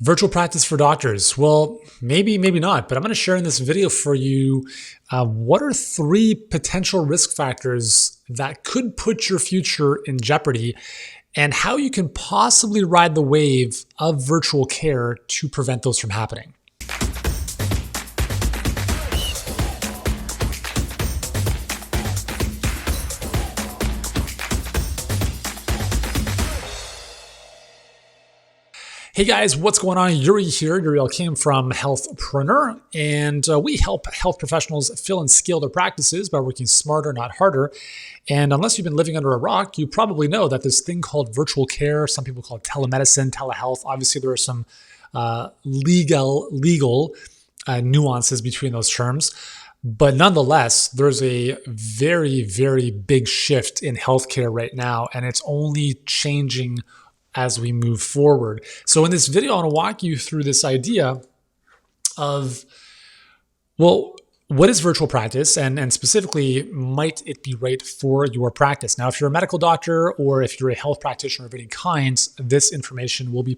Virtual practice for doctors. Well, maybe, maybe not, but I'm going to share in this video for you what are 3 potential risk factors that could put your future in jeopardy and how you can possibly ride the wave of virtual care to prevent those from happening. Hey guys, what's going on? Yuri here, Yuri Elkaim from Healthpreneur, and we help health professionals fill and scale their practices by working smarter, not harder. And unless you've been living under a rock, you probably know that this thing called virtual care, some people call it telemedicine, telehealth. Obviously, there are some legal nuances between those terms. But nonetheless, there's a very, very big shift in healthcare right now, and it's only changing as we move forward. So in this video, I want to walk you through this idea of, well, what is virtual practice? And specifically, might it be right for your practice? Now, if you're a medical doctor or if you're a health practitioner of any kind, this information will be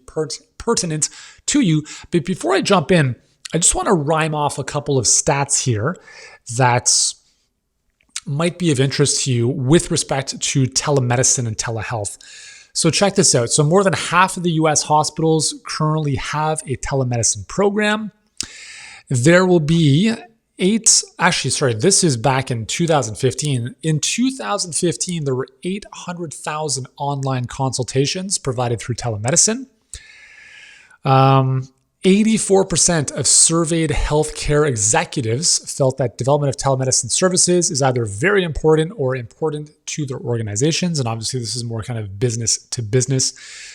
pertinent to you. But before I jump in, I just want to rhyme off a couple of stats here that might be of interest to you with respect to telemedicine and telehealth. So check this out. So more than half of the US hospitals currently have a telemedicine program. There will be this is back in 2015. In 2015, there were 800,000 online consultations provided through telemedicine. 84% of surveyed healthcare executives felt that development of telemedicine services is either very important or important to their organizations. And obviously, this is more kind of business to business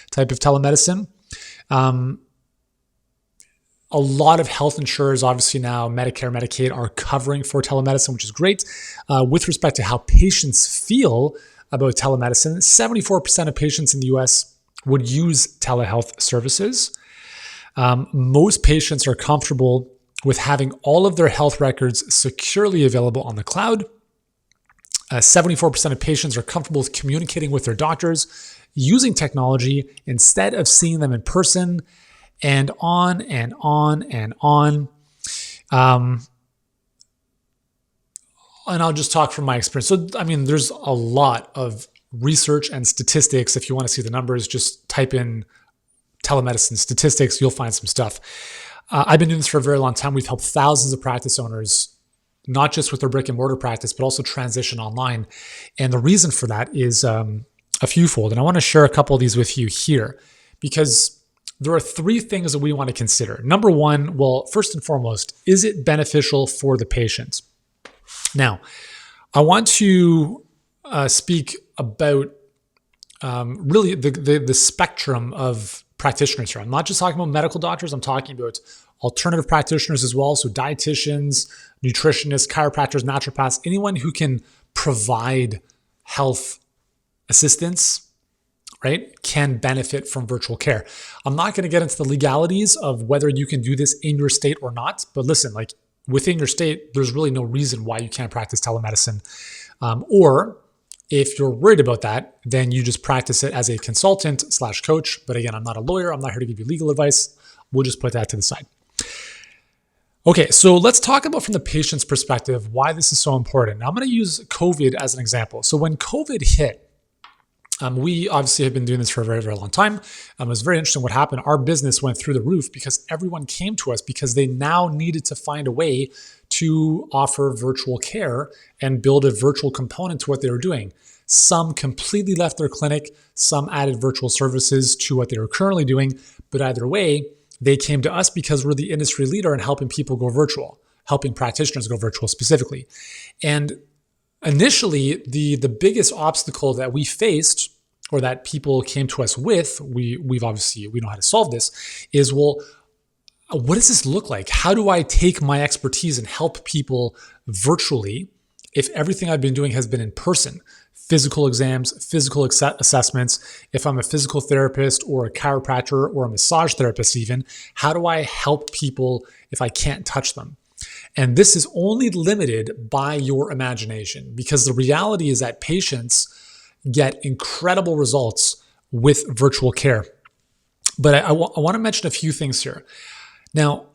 type of telemedicine. A lot of health insurers, obviously now Medicare, Medicaid, are covering for telemedicine, which is great. With respect to how patients feel about telemedicine, 74% of patients in the US would use telehealth services. Most patients are comfortable with having all of their health records securely available on the cloud. 74% of patients are comfortable with communicating with their doctors using technology instead of seeing them in person, and on and on and on. And I'll just talk from my experience. So, I mean, there's a lot of research and statistics. If you want to see the numbers, just type in telemedicine statistics, you'll find some stuff. I've been doing this for a very long time. We've helped thousands of practice owners, not just with their brick and mortar practice, but also transition online. And the reason for that is a fewfold. And I want to share a couple of these with you here because there are 3 things that we want to consider. Number 1, well, first and foremost, is it beneficial for the patient? Now, I want to speak about really the spectrum of practitioners here. I'm not just talking about medical doctors. I'm talking about alternative practitioners as well. So dietitians, nutritionists, chiropractors, naturopaths, anyone who can provide health assistance, right, can benefit from virtual care. I'm not going to get into the legalities of whether you can do this in your state or not. But listen, like within your state, there's really no reason why you can't practice telemedicine. Or if you're worried about that, then you just practice it as a consultant/coach. But again, I'm not a lawyer. I'm not here to give you legal advice. We'll just put that to the side. Okay, so let's talk about from the patient's perspective why this is so important. Now, I'm going to use COVID as an example. So when COVID hit, we obviously have been doing this for a very, very long time. It was very interesting what happened. Our business went through the roof because everyone came to us because they now needed to find a way to offer virtual care and build a virtual component to what they were doing. Some completely left their clinic. Some added virtual services to what they were currently doing. But either way, they came to us because we're the industry leader in helping people go virtual, helping practitioners go virtual specifically. And initially, the biggest obstacle that we faced or that people came to us with, we know how to solve this, is, well, what does this look like? How do I take my expertise and help people virtually if everything I've been doing has been in person? Physical exams, physical assessments. If I'm a physical therapist or a chiropractor or a massage therapist even, how do I help people if I can't touch them? And this is only limited by your imagination because the reality is that patients get incredible results with virtual care. But I want to mention a few things here. Now,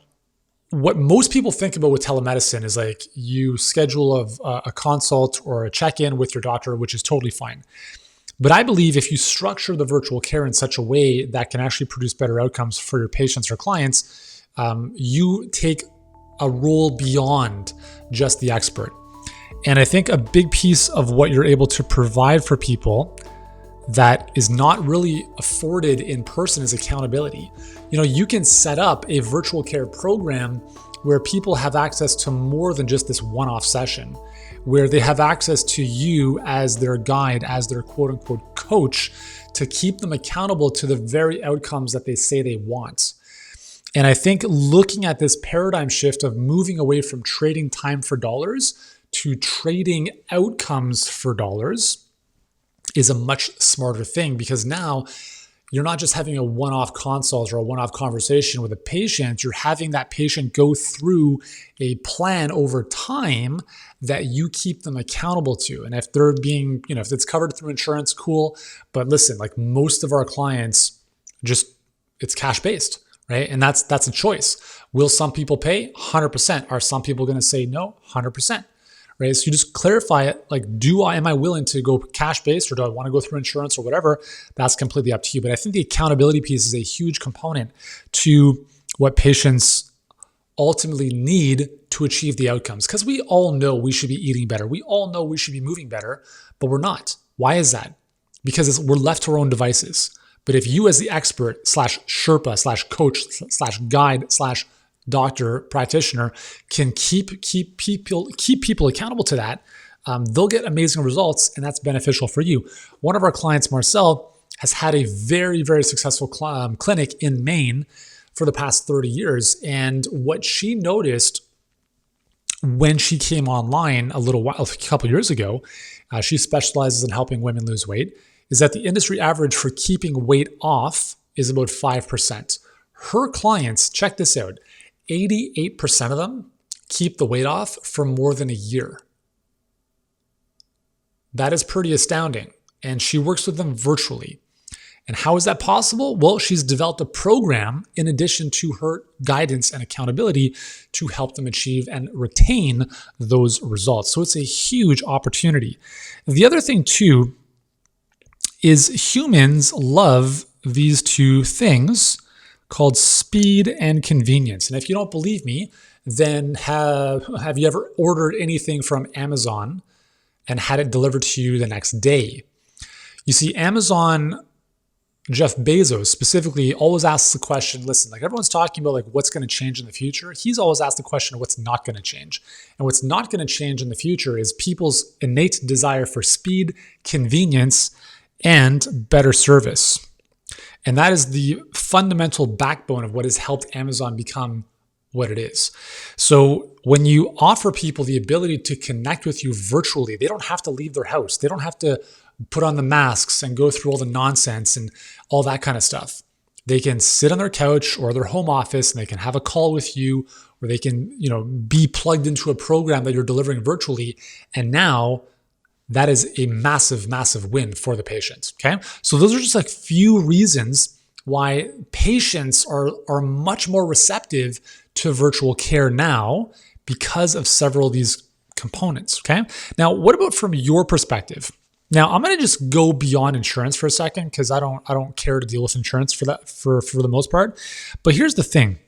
what most people think about with telemedicine is like you schedule a consult or a check-in with your doctor, which is totally fine. But I believe if you structure the virtual care in such a way that can actually produce better outcomes for your patients or clients, you take a role beyond just the expert. And I think a big piece of what you're able to provide for people that is not really afforded in person is accountability. You can set up a virtual care program where people have access to more than just this one-off session, where they have access to you as their guide, as their quote unquote coach, to keep them accountable to the very outcomes that they say they want. And I think looking at this paradigm shift of moving away from trading time for dollars to trading outcomes for dollars is a much smarter thing, because now you're not just having a one-off consult or a one-off conversation with a patient, you're having that patient go through a plan over time that you keep them accountable to. And if they're being, if it's covered through insurance, cool. But listen, like most of our clients, it's cash-based, right? And that's a choice. Will some people pay? 100%. Are some people going to say no? 100%. Right? So you just clarify it. Like, am I willing to go cash-based, or do I want to go through insurance or whatever? That's completely up to you. But I think the accountability piece is a huge component to what patients ultimately need to achieve the outcomes. Because we all know we should be eating better. We all know we should be moving better, but we're not. Why is that? Because we're left to our own devices. But if you as the expert / Sherpa / coach / guide / doctor, practitioner can keep people accountable to that, they'll get amazing results, and that's beneficial for you. One of our clients, Marcel, has had a very, very successful clinic in Maine for the past 30 years. And what she noticed when she came online a couple years ago, she specializes in helping women lose weight, is that the industry average for keeping weight off is about 5%. Her clients, check this out, 88% of them keep the weight off for more than a year. That is pretty astounding. And she works with them virtually. And how is that possible? Well, she's developed a program in addition to her guidance and accountability to help them achieve and retain those results. So it's a huge opportunity. The other thing too is humans love these two things called speed and convenience. And if you don't believe me, then have you ever ordered anything from Amazon and had it delivered to you the next day? You see, Amazon, Jeff Bezos specifically, always asks the question, listen, like everyone's talking about like what's going to change in the future. He's always asked the question of what's not going to change. And what's not going to change in the future is people's innate desire for speed, convenience, and better service. And that is the fundamental backbone of what has helped Amazon become what it is. So when you offer people the ability to connect with you virtually, they don't have to leave their house. They don't have to put on the masks and go through all the nonsense and all that kind of stuff. They can sit on their couch or their home office and they can have a call with you, or they can, be plugged into a program that you're delivering virtually. And now that is a massive, massive win for the patient. Okay. So those are just a few reasons why patients are much more receptive to virtual care now because of several of these components. Okay. Now, what about from your perspective? Now, I'm going to just go beyond insurance for a second because I don't care to deal with insurance for that for the most part. But here's the thing,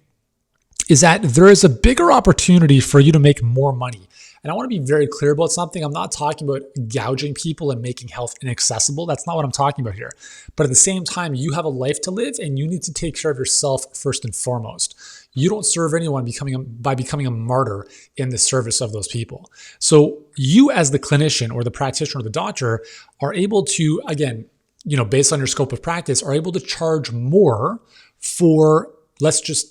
is that there is a bigger opportunity for you to make more money. And I want to be very clear about something. I'm not talking about gouging people and making health inaccessible. That's not what I'm talking about here. But at the same time, you have a life to live and you need to take care of yourself first and foremost. You don't serve anyone by becoming a martyr in the service of those people. So you as the clinician or the practitioner or the doctor are able to, again, based on your scope of practice, are able to charge more for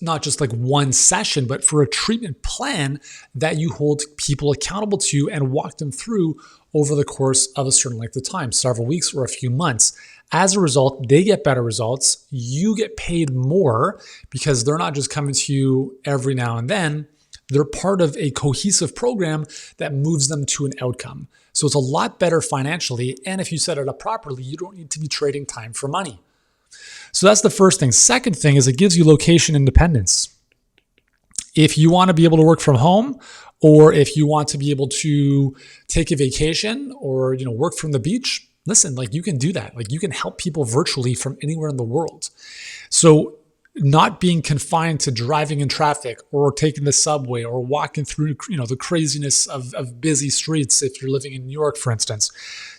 not just like one session, but for a treatment plan that you hold people accountable to and walk them through over the course of a certain length of time, several weeks or a few months. As a result, they get better results. You get paid more because they're not just coming to you every now and then. They're part of a cohesive program that moves them to an outcome. So it's a lot better financially. And if you set it up properly, you don't need to be trading time for money. So that's the first thing. Second thing is it gives you location independence. If you want to be able to work from home, or if you want to be able to take a vacation or, work from the beach, listen, like you can do that. Like you can help people virtually from anywhere in the world. So not being confined to driving in traffic or taking the subway or walking through, the craziness of busy streets, if you're living in New York, for instance,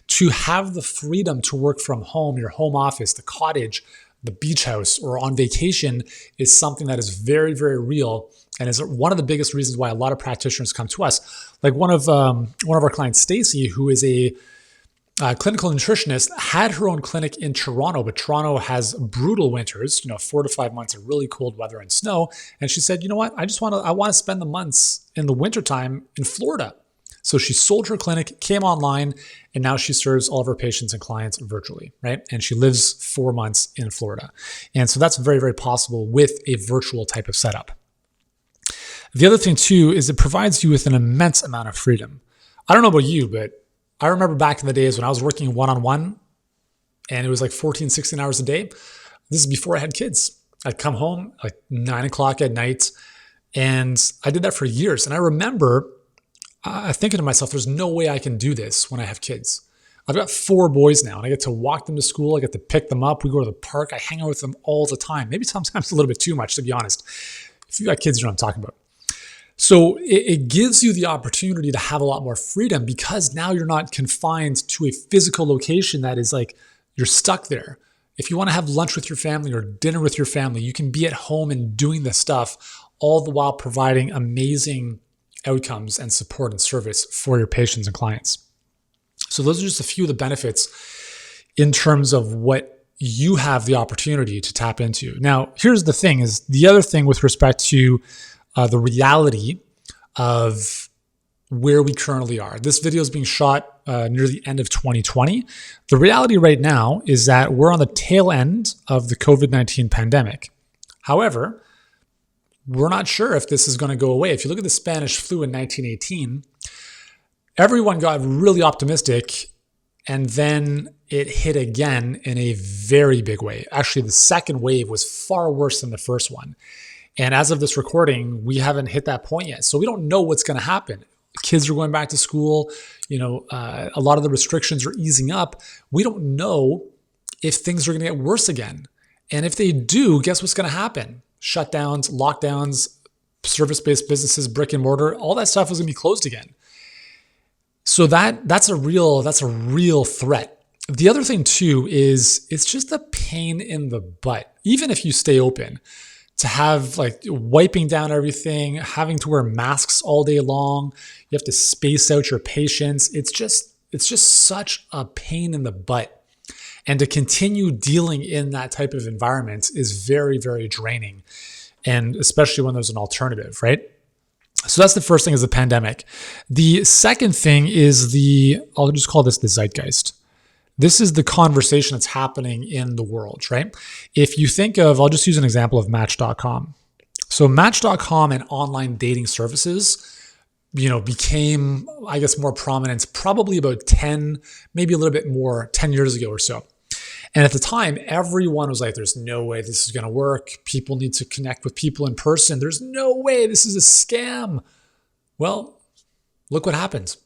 to have the freedom to work from home, your home office, the cottage, the beach house, or on vacation is something that is very, very real. And is one of the biggest reasons why a lot of practitioners come to us. Like one of our clients, Stacy, who is a clinical nutritionist, had her own clinic in Toronto, but Toronto has brutal winters, 4 to 5 months of really cold weather and snow. And she said, you know what? I want to spend the months in the wintertime in Florida. So she sold her clinic, came online, and now she serves all of her patients and clients virtually, right? And she lives 4 months in Florida. And so that's very, very possible with a virtual type of setup. The other thing too is it provides you with an immense amount of freedom. I don't know about you, but I remember back in the days when I was working one-on-one and it was like 14, 16 hours a day. This is before I had kids. I'd come home like 9 o'clock at night and I did that for years. And I remember thinking to myself, there's no way I can do this when I have kids. I've got 4 boys now and I get to walk them to school. I get to pick them up. We go to the park. I hang out with them all the time. Maybe sometimes a little bit too much, to be honest. If you got kids, you know what I'm talking about. So it gives you the opportunity to have a lot more freedom because now you're not confined to a physical location that is like you're stuck there. If you want to have lunch with your family or dinner with your family, you can be at home and doing this stuff, all the while providing amazing outcomes and support and service for your patients and clients. So those are just a few of the benefits in terms of what you have the opportunity to tap into. Now, here's the thing is the other thing with respect to the reality of where we currently are. This video is being shot near the end of 2020. The reality right now is that we're on the tail end of the COVID-19 pandemic. However, we're not sure if this is going to go away. If you look at the Spanish flu in 1918, everyone got really optimistic and then it hit again in a very big way. Actually, the second wave was far worse than the first one. And as of this recording, we haven't hit that point yet. So we don't know what's going to happen. Kids are going back to school. A lot of the restrictions are easing up. We don't know if things are going to get worse again. And if they do, guess what's going to happen? Shutdowns, lockdowns, service-based businesses, brick and mortar, all that stuff is going to be closed again. So that's a real threat. The other thing too is it's just a pain in the butt. Even if you stay open, to have like wiping down everything, having to wear masks all day long, you have to space out your patients. It's just such a pain in the butt. And to continue dealing in that type of environment is very, very draining. And especially when there's an alternative, right? So that's the first thing is the pandemic. The second thing is I'll just call this the zeitgeist. This is the conversation that's happening in the world, right? If you think of, I'll just use an example of Match.com. So Match.com and online dating services, became, I guess, more prominent probably about 10, maybe a little bit more, 10 years ago or so. And at the time, everyone was like, there's no way this is going to work. People need to connect with people in person. There's no way this is a scam. Well, look what happens.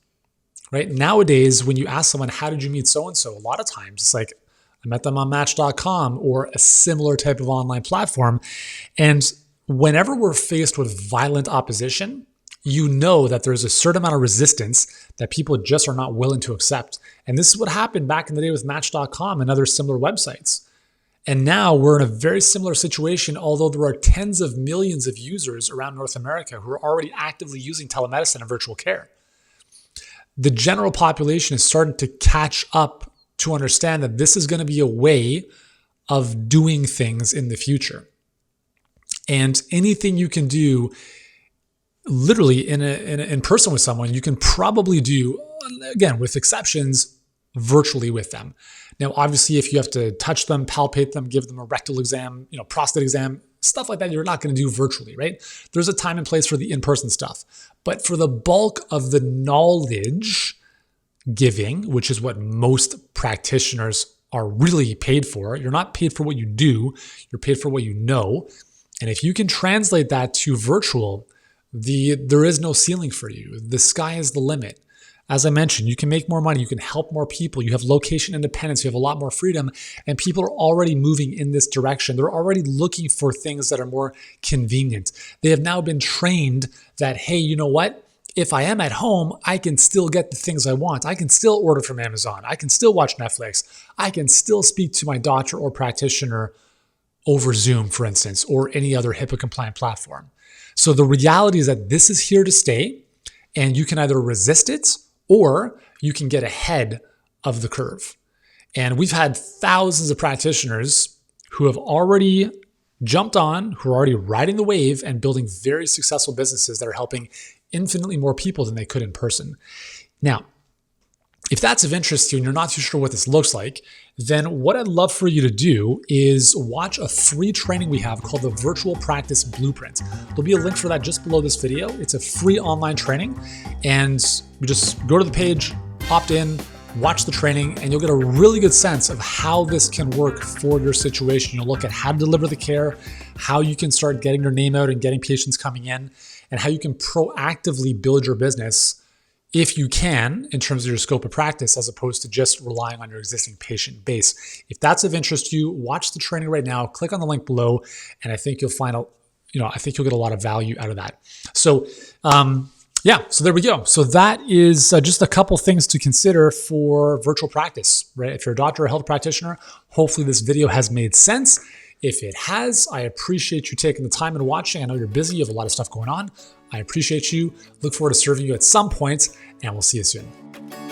Right? Nowadays, when you ask someone, how did you meet so-and-so? A lot of times it's like, I met them on Match.com or a similar type of online platform. And whenever we're faced with violent opposition, you know that there's a certain amount of resistance that people just are not willing to accept. And this is what happened back in the day with Match.com and other similar websites. And now we're in a very similar situation, although there are tens of millions of users around North America who are already actively using telemedicine and virtual care. The general population is starting to catch up to understand that this is going to be a way of doing things in the future. And anything you can do literally in person with someone, you can probably do, again, with exceptions, virtually with them. Now, obviously, if you have to touch them, palpate them, give them a rectal exam, prostate exam, stuff like that, you're not going to do virtually, right? There's a time and place for the in-person stuff. But for the bulk of the knowledge giving, which is what most practitioners are really paid for. You're not paid for what you do, you're paid for what you know. And if you can translate that to virtual, there is no ceiling for you. The sky is the limit. As I mentioned, you can make more money, you can help more people, you have location independence, you have a lot more freedom, and people are already moving in this direction. They're already looking for things that are more convenient. They have now been trained that, hey, you know what? If I am at home, I can still get the things I want. I can still order from Amazon. I can still watch Netflix. I can still speak to my doctor or practitioner over Zoom, for instance, or any other HIPAA-compliant platform. So the reality is that this is here to stay, and you can either resist it or you can get ahead of the curve. And we've had thousands of practitioners who have already jumped on, who are already riding the wave and building very successful businesses that are helping infinitely more people than they could in person. Now, if that's of interest to you and you're not too sure what this looks like, then what I'd love for you to do is watch a free training we have called the Virtual Practice Blueprint. There'll be a link for that just below this video. It's a free online training, and you just go to the page, opt in, watch the training, and you'll get a really good sense of how this can work for your situation. You'll look at how to deliver the care, how you can start getting your name out and getting patients coming in, and how you can proactively build your business if you can, in terms of your scope of practice, as opposed to just relying on your existing patient base. If that's of interest to you, watch the training right now, click on the link below, and I think you'll find out, I think you'll get a lot of value out of that. So, so there we go. So that is just a couple things to consider for virtual practice, right? If you're a doctor or health practitioner, hopefully this video has made sense. If it has, I appreciate you taking the time and watching. I know you're busy, you have a lot of stuff going on. I appreciate you. Look forward to serving you at some point, and we'll see you soon.